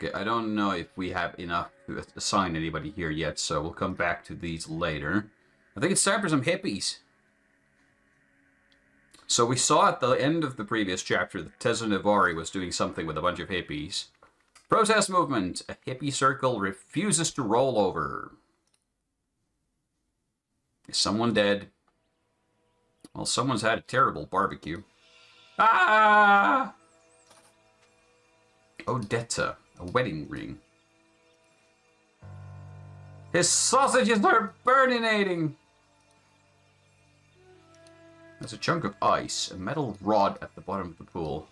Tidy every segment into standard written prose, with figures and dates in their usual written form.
Okay, I don't know if we have enough to assign anybody here yet, so we'll come back to these later. I think it's time for some hippies. So we saw at the end of the previous chapter that Tessa Navari was doing something with a bunch of hippies. Protest movement. A hippie circle refuses to roll over. Is someone dead? Well, someone's had a terrible barbecue. Ah! Odetta. A wedding ring. His sausages are burninating! There's a chunk of ice, a metal rod at the bottom of the pool.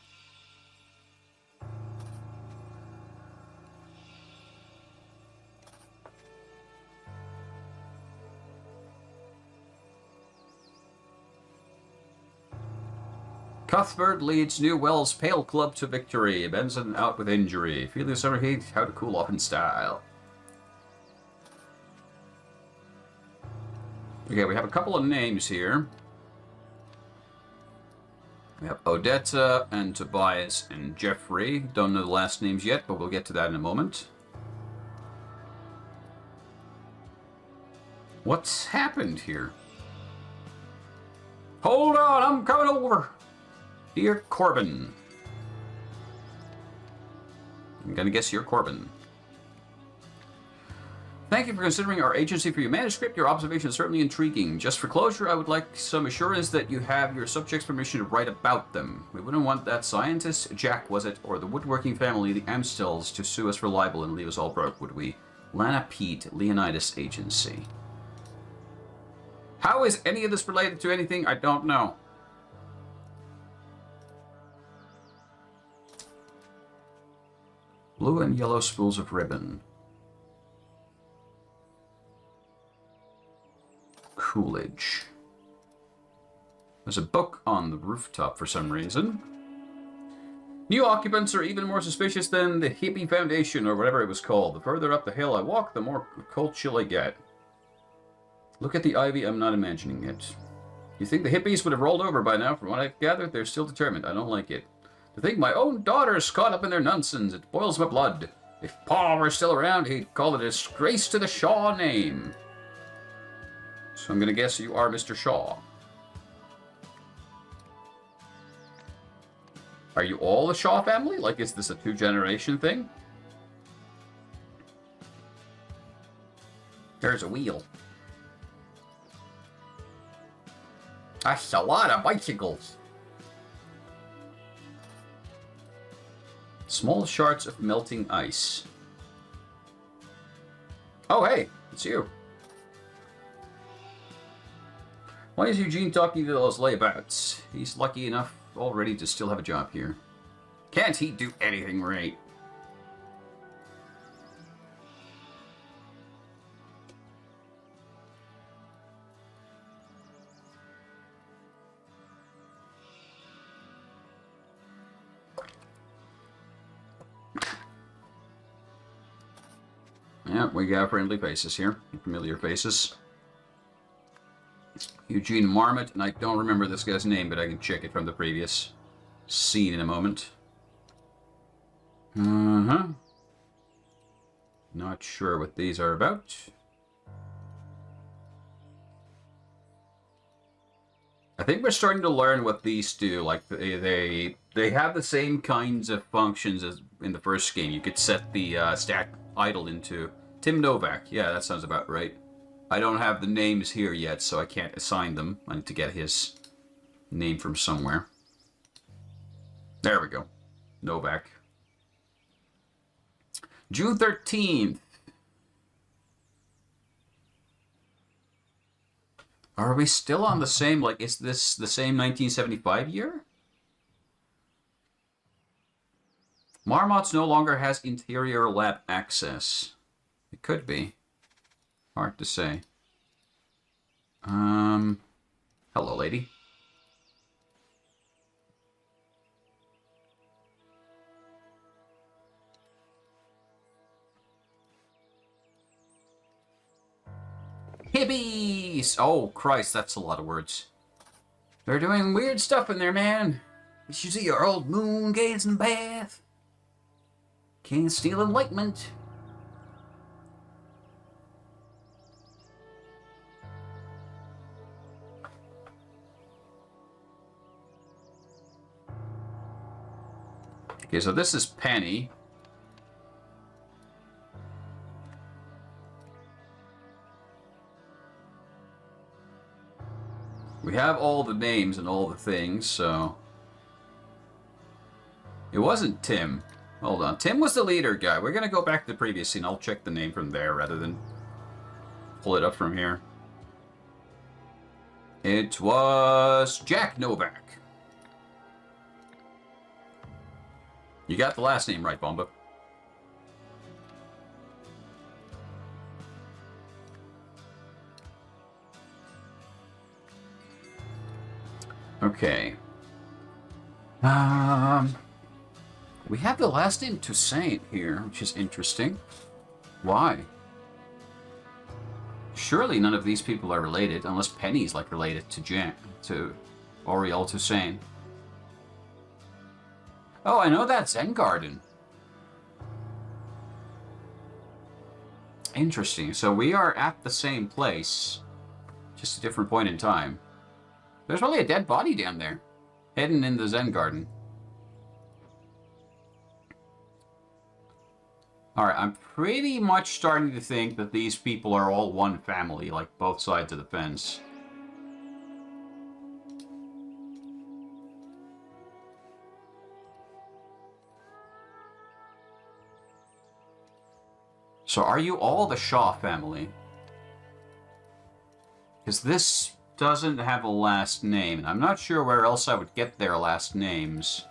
Cuthbert leads New Wells Pale Club to victory. Benson out with injury. Feeling summer heat, how to cool off in style. Okay, we have a couple of names here. We have Odetta and Tobias and Jeffrey. Don't know the last names yet, but we'll get to that in a moment. What's happened here? Hold on, I'm coming over. Dear Corbin. I'm gonna guess you're Corbin. Thank you for considering our agency for your manuscript. Your observation is certainly intriguing. Just for closure, I would like some assurance that you have your subject's permission to write about them. We wouldn't want that scientist, Jack was it, or the woodworking family, the Amstels, to sue us for libel and leave us all broke, would we? Lana Pete, Leonidas Agency. How is any of this related to anything? I don't know. Blue and yellow spools of ribbon. Coolidge. There's a book on the rooftop for some reason. New occupants are even more suspicious than the Hippie Foundation, or whatever it was called. The further up the hill I walk, the more cold chill I get. Look at the ivy, I'm not imagining it. You think the hippies would have rolled over by now? From what I've gathered, they're still determined. I don't like it. To think my own daughter's caught up in their nonsense, it boils my blood. If Paul were still around, he'd call it a disgrace to the Shaw name. So I'm gonna guess you are Mr. Shaw. Are you all the Shaw family? Like, is this a two-generation thing? There's a wheel. That's a lot of bicycles. Small shards of melting ice. Oh, hey, it's you. Why is Eugene talking to those layabouts? He's lucky enough already to still have a job here. Can't he do anything right? Yeah, we got friendly faces here. Familiar faces. Eugene Marmot, and I don't remember this guy's name, but I can check it from the previous scene in a moment. Uh-huh. Not sure what these are about. I think we're starting to learn what these do. Like, they have the same kinds of functions as in the first game. You could set the stack idle into Tim Novak. Yeah, that sounds about right. I don't have the names here yet, so I can't assign them. I need to get his name from somewhere. There we go. Novak. June 13th. Are we still on the same, like, is this the same 1975 year? Marmot's no longer has interior lab access. It could be. Hard to say. Hello, lady. Hippies! Oh, Christ, that's a lot of words. They're doing weird stuff in there, man. Did you see your old moon gazing bath? Can't steal enlightenment. Okay, so this is Penny. We have all the names and all the things, so... It wasn't Tim. Hold on. Tim was the leader guy. We're gonna go back to the previous scene. I'll check the name from there rather than pull it up from here. It was Jack Novak. You got the last name right, Bomba. Okay. We have the last name Toussaint here, which is interesting. Why? Surely none of these people are related, unless Penny's like related to Oriel Toussaint. Oh, I know that Zen Garden. Interesting. So we are at the same place, just a different point in time. There's probably a dead body down there, hidden in the Zen Garden. Alright, I'm pretty much starting to think that these people are all one family, like both sides of the fence. So are you all the Shaw family? Because this doesn't have a last name, and I'm not sure where else I would get their last names.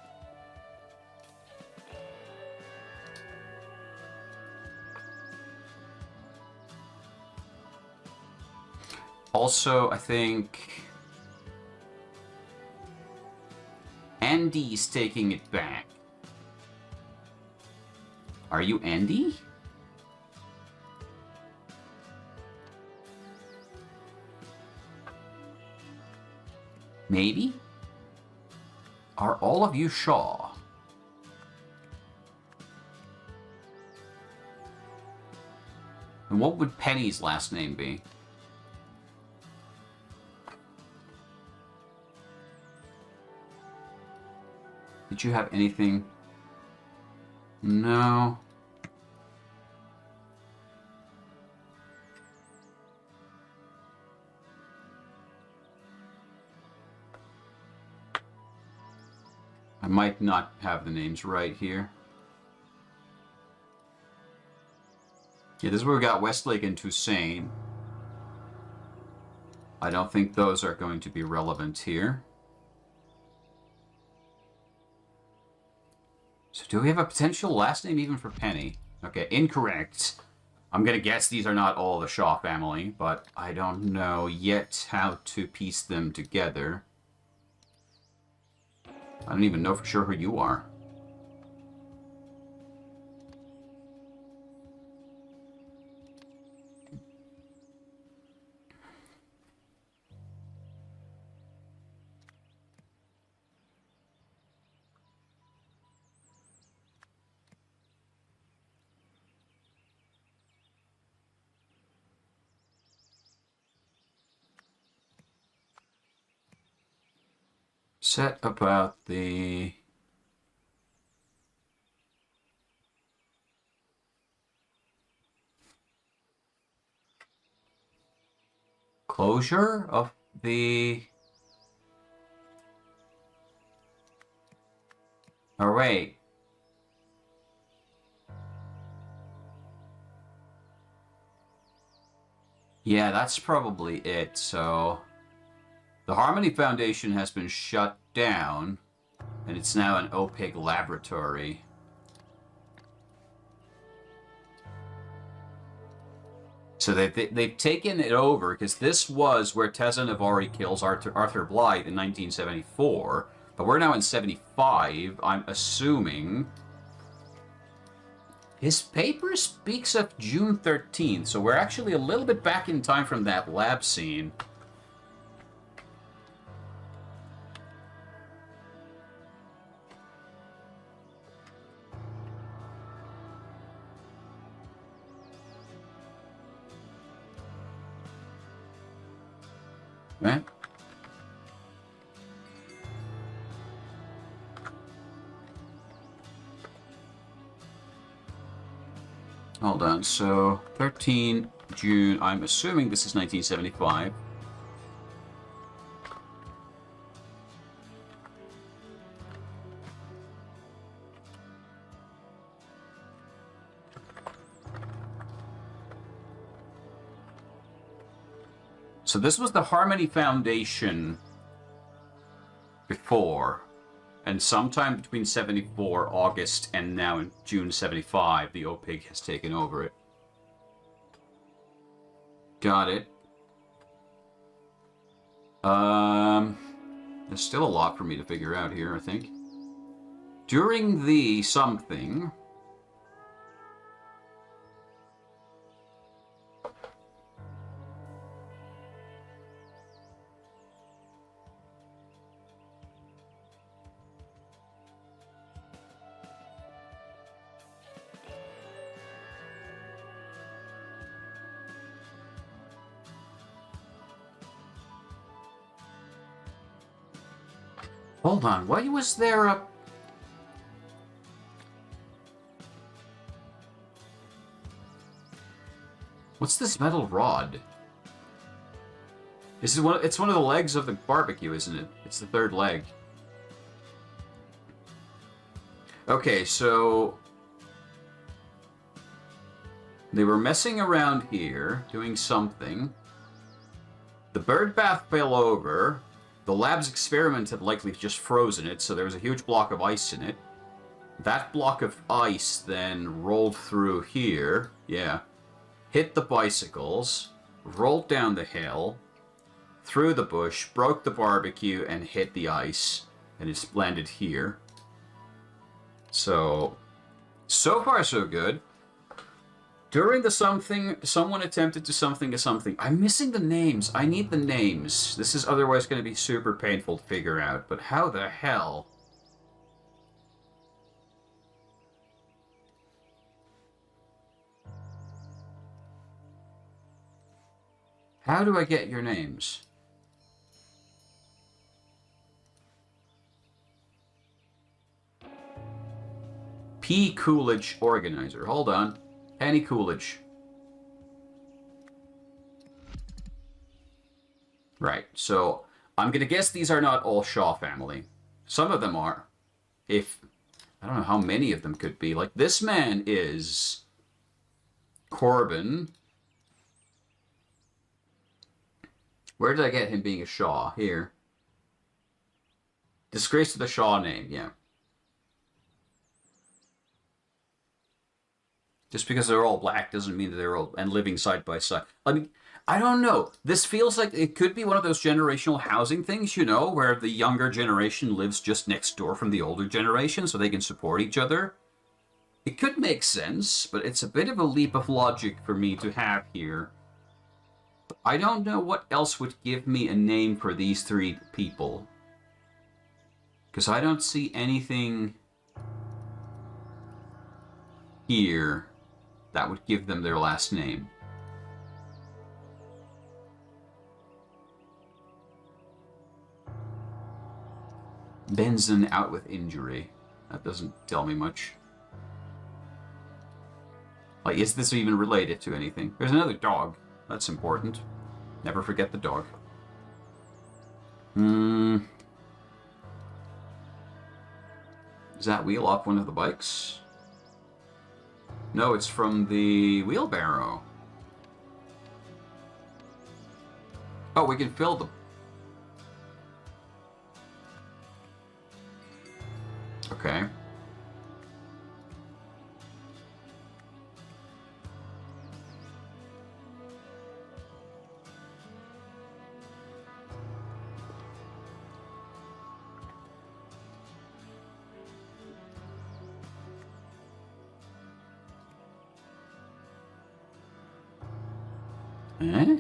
Also, I think Andy's taking it back. Are you Andy? Maybe? Are all of you Shaw? And what would Penny's last name be? Did you have anything? No. I might not have the names right here. Yeah, this is where we got Westlake and Toussaint. I don't think those are going to be relevant here. So do we have a potential last name even for Penny? Okay, incorrect. I'm gonna guess these are not all the Shaw family, but I don't know yet how to piece them together. I don't even know for sure who you are. Set about the... closure of the... Oh, wait. Yeah, that's probably it, so... The Harmony Foundation has been shut down, and it's now an opaque laboratory. So they've taken it over, because this was where Tessa Navari kills Arthur Blythe in 1974, but we're now in 75, I'm assuming. His paper speaks of June 13th, so we're actually a little bit back in time from that lab scene. Okay. Hold on, so 13 June, I'm assuming this is 1975. So this was the Harmony Foundation before, and sometime between 74 August and now in June 75, the OPIG has taken over it. Got it. There's still a lot for me to figure out here, I think. During the something... Hold on, why was there a... What's this metal rod? This is one. It's one of the legs of the barbecue, isn't it? It's the third leg. Okay, so... They were messing around here, doing something. The bird bath fell over. The lab's experiment had likely just frozen it, so there was a huge block of ice in it. That block of ice then rolled through here. Yeah. Hit the bicycles, rolled down the hill, through the bush, broke the barbecue, and hit the ice. And it's landed here. So far so good. During the something, someone attempted to something to something. I'm missing the names. I need the names. This is otherwise going to be super painful to figure out. But how the hell? How do I get your names? P. Coolidge Organizer. Hold on. Penny Coolidge. Right, so I'm going to guess these are not all Shaw family. Some of them are. I don't know how many of them could be. Like, this man is Corbin. Where did I get him being a Shaw? Here. Disgrace to the Shaw name, yeah. Just because they're all black doesn't mean that they're all and living side by side. I mean, I don't know. This feels like it could be one of those generational housing things, you know, where the younger generation lives just next door from the older generation so they can support each other. It could make sense, but it's a bit of a leap of logic for me to have here. I don't know what else would give me a name for these three people. Because I don't see anything here that would give them their last name. Benson out with injury. That doesn't tell me much. Like, is this even related to anything? There's another dog. That's important. Never forget the dog. Is that wheel off one of the bikes? No, it's from the wheelbarrow. Oh, we can fill them. Okay. Eh?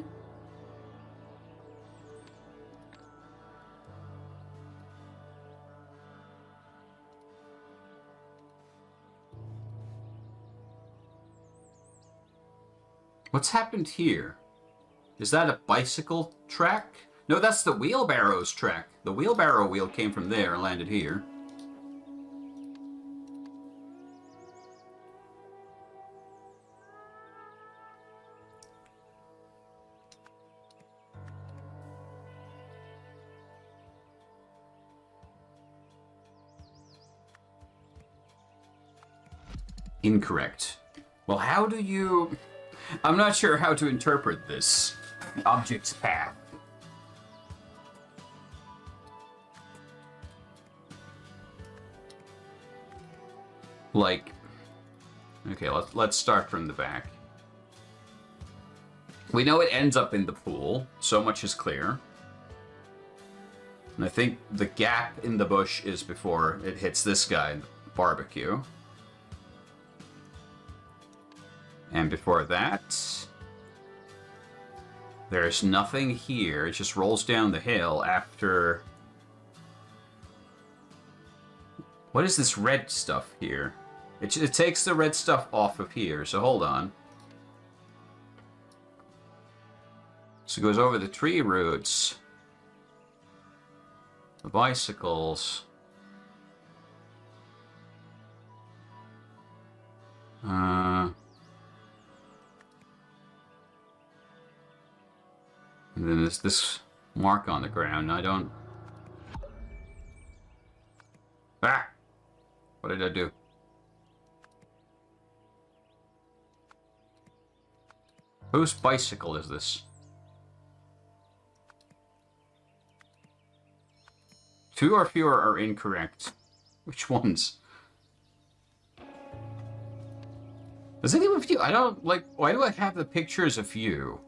What's happened here? Is that a bicycle track? No, that's the wheelbarrow's track. The wheelbarrow wheel came from there and landed here. Incorrect. Well, how do you... I'm not sure how to interpret this. The object's path. Like... Okay, let's start from the back. We know it ends up in the pool. So much is clear. And I think the gap in the bush is before it hits this guy in the barbecue. And before that, there's nothing here. It just rolls down the hill after... What is this red stuff here? It takes the red stuff off of here, so hold on. So it goes over the tree roots. The bicycles. And then there's this mark on the ground. I don't... Ah! What did I do? Whose bicycle is this? Two or fewer are incorrect. Which ones? Does anyone of you... I don't, like... Why do I have the pictures of you?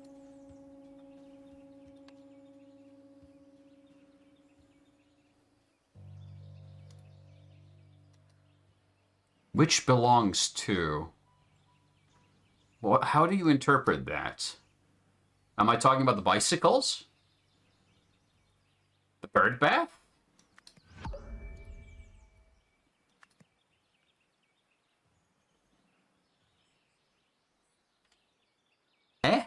Which belongs to? What? How do you interpret that? Am I talking about the bicycles? The bird bath? Eh?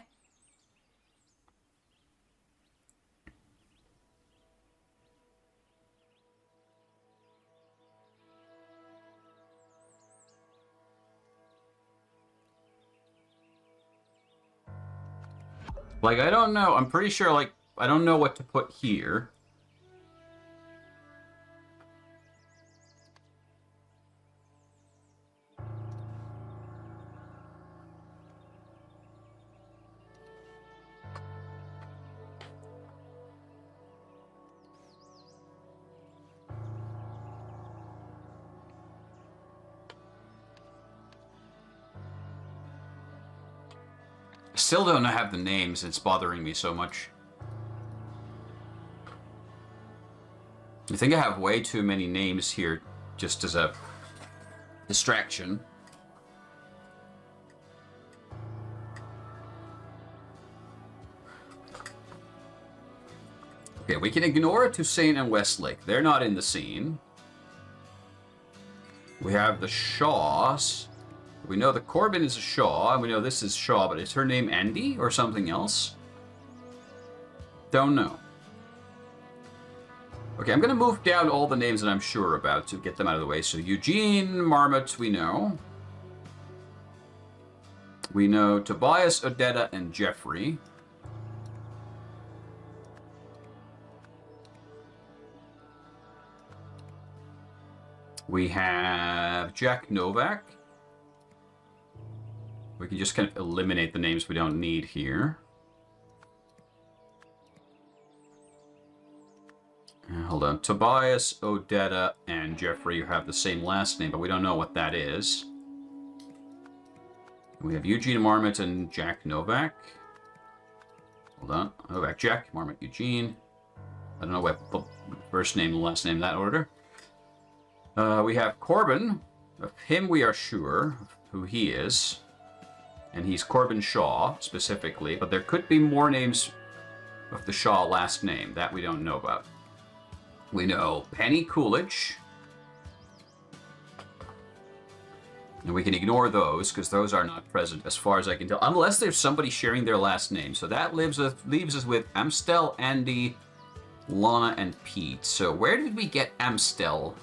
Like, I don't know. I'm pretty sure, like, I don't know what to put here. Still don't have the names. It's bothering me so much. I think I have way too many names here just as a distraction. Okay, we can ignore Toussaint and Westlake. They're not in the scene. We have the Shaws. We know the Corbin is a Shaw, and we know this is Shaw, but is her name Andy or something else? Don't know. Okay, I'm going to move down all the names that I'm sure about to get them out of the way. So Eugene, Marmot, we know. We know Tobias, Odetta, and Jeffrey. We have Jack Novak. We can just kind of eliminate the names we don't need here. Hold on. Tobias, Odetta, and Jeffrey have the same last name, but we don't know what that is. We have Eugene Marmot and Jack Novak. Hold on. Novak, Jack, Marmot, Eugene. I don't know what first name and last name in that order. We have Corbin. Of him we are sure who he is. And he's Corbin Shaw, specifically. But there could be more names of the Shaw last name. That we don't know about. We know Penny Coolidge. And we can ignore those, because those are not present, as far as I can tell. Unless there's somebody sharing their last name. So that leaves us with Amstel, Andy, Lana and Pete. So where did we get Amstel?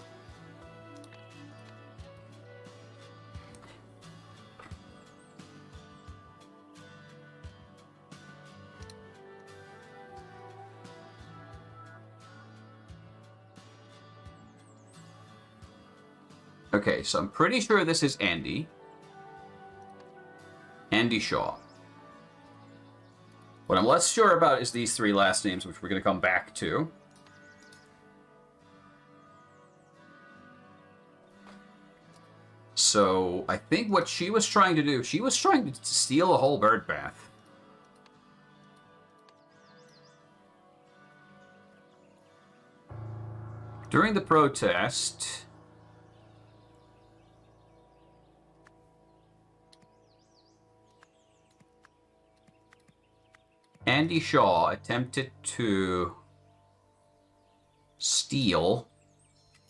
Okay, so I'm pretty sure this is Andy. Andy Shaw. What I'm less sure about is these three last names, which we're going to come back to. So, I think what she was trying to do, she was trying to steal a whole bird bath. During the protest... Andy Shaw attempted to steal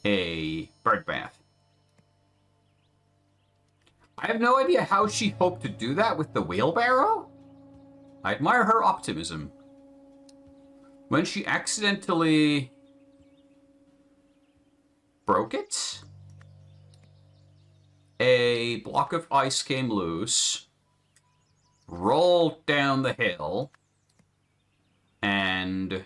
a bird bath. I have no idea how she hoped to do that with the wheelbarrow. I admire her optimism. When she accidentally broke it, a block of ice came loose, rolled down the hill, and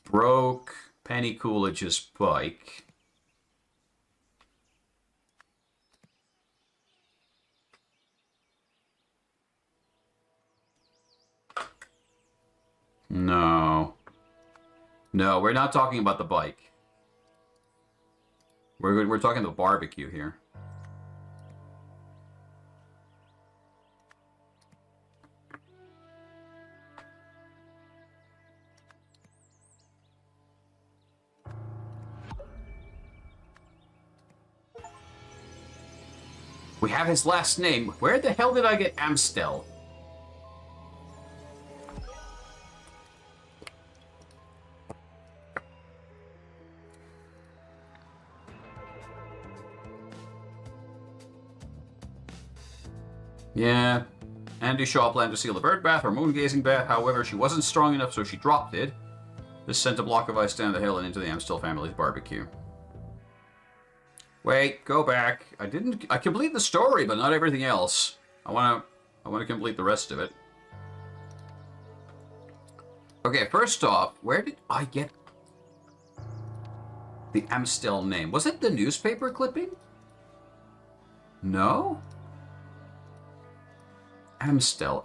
broke Penny Coolidge's bike. No. No, we're not talking about the bike. We're talking about barbecue here. We have his last name. Where the hell did I get Amstel? Yeah. Andy Shaw planned to steal the bird bath or moon-gazing bath. However, she wasn't strong enough, so she dropped it. This sent a block of ice down the hill and into the Amstel family's barbecue. Wait, go back. I completed the story, but not everything else. I wanna complete the rest of it. Okay, first off, where did I get the Amstel name? Was it the newspaper clipping? No? Amstel.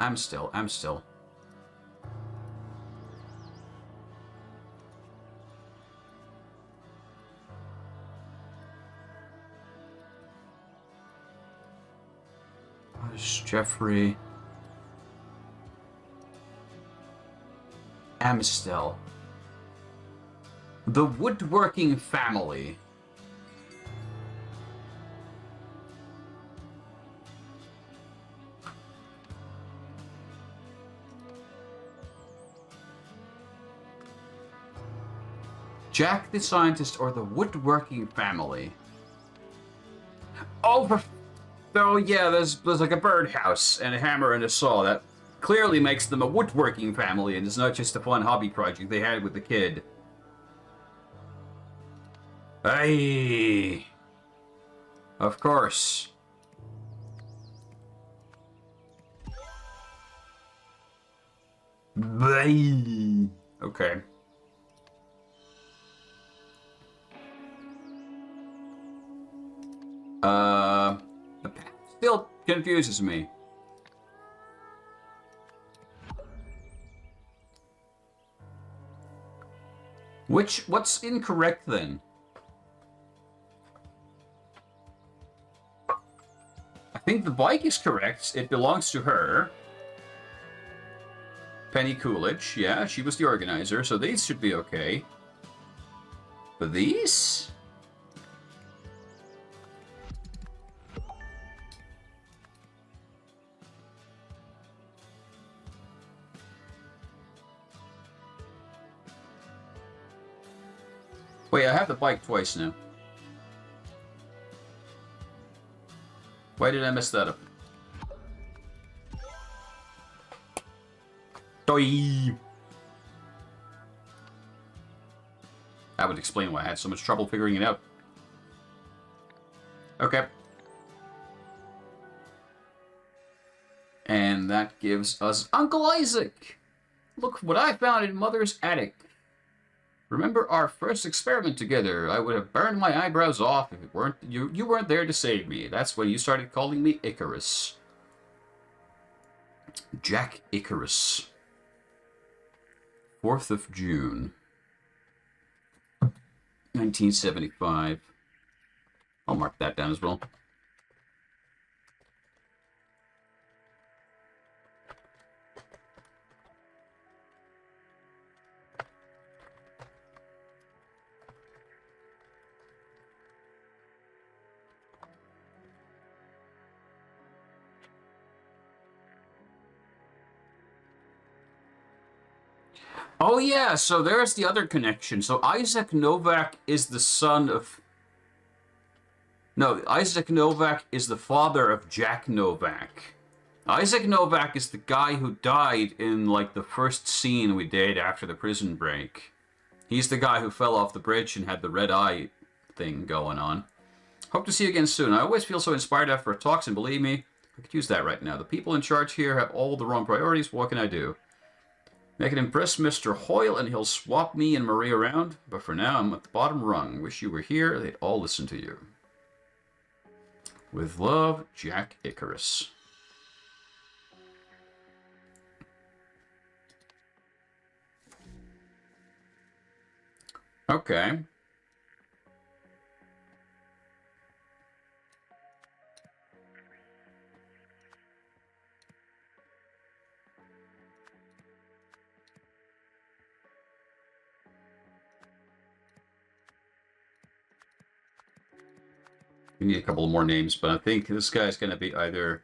Jeffrey Amstel. The woodworking family. Jack the Scientist or the woodworking family. Oh, so yeah, there's like a birdhouse and a hammer and a saw. That clearly makes them a woodworking family, and it's not just a fun hobby project they had with the kid. Aye. Of course. Bye. Okay. The path still confuses me. What's incorrect then? I think the bike is correct. It belongs to her. Penny Coolidge, yeah, she was the organizer, so these should be okay. But these? Wait, I have the bike twice now. Why did I mess that up? Doi! That would explain why I had so much trouble figuring it out. Okay. And that gives us Uncle Isaac! Look what I found in Mother's attic. Remember our first experiment together? I would have burned my eyebrows off if it weren't you weren't there to save me. That's when you started calling me Icarus. Jack Icarus. 4th of June. 1975. I'll mark that down as well. Oh yeah, so there's the other connection. So Isaac Novak is the son of... No, Isaac Novak is the father of Jack Novak. Isaac Novak is the guy who died in, like, the first scene we did after the prison break. He's the guy who fell off the bridge and had the red eye thing going on. Hope to see you again soon. I always feel so inspired after talks, and believe me, I could use that right now. The people in charge here have all the wrong priorities. What can I do? Make it impress Mr. Hoyle, and he'll swap me and Marie around. But for now, I'm at the bottom rung. Wish you were here. They'd all listen to you. With love, Jack Icarus. Okay. We need a couple more names, but I think this guy's going to be either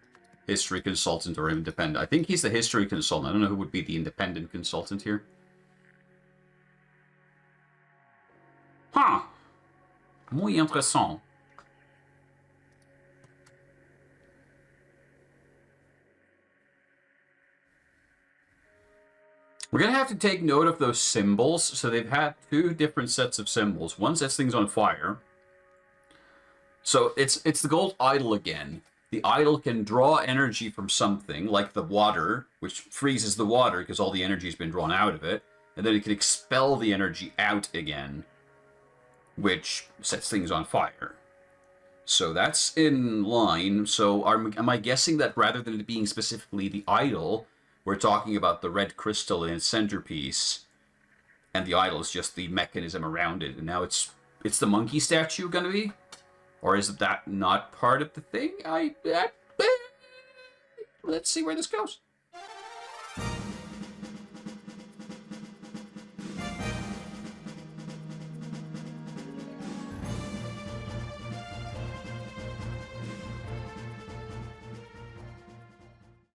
history consultant or independent. I think he's the history consultant. I don't know who would be the independent consultant here. Huh. Muy intéressant. We're going to have to take note of those symbols. So they've had two different sets of symbols. One sets things on fire. So it's the gold idol again. The idol can draw energy from something, like the water, which freezes the water because all the energy has been drawn out of it. And then it can expel the energy out again, which sets things on fire. So that's in line. So am I guessing that rather than it being specifically the idol, we're talking about the red crystal in its centerpiece, and the idol is just the mechanism around it. And now it's the monkey statue going to be? Or is that not part of the thing? Let's see where this goes.